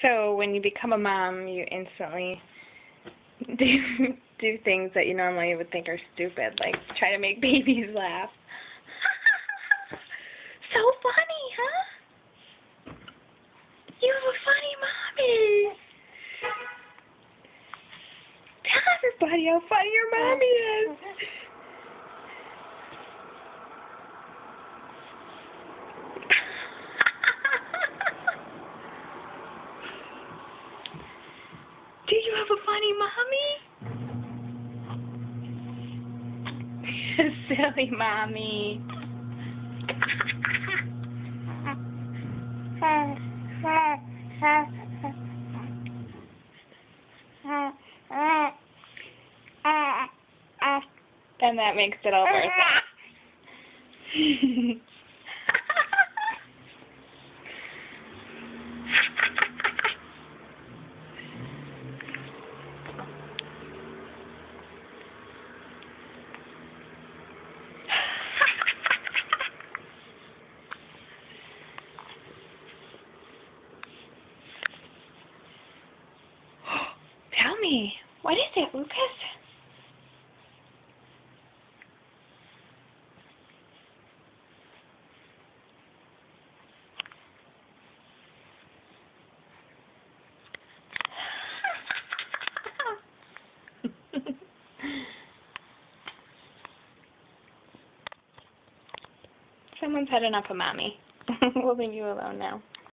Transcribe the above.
So when you become a mom, you instantly do things that you normally would think are stupid, like try to make babies laugh. So funny, huh? You have a funny mommy. Tell everybody how funny your mommy is. Do you have a funny mommy? Silly mommy. And that makes it all worth it. Tell me, what is it, Lucas? Someone's had enough of mommy. We'll leave you alone now.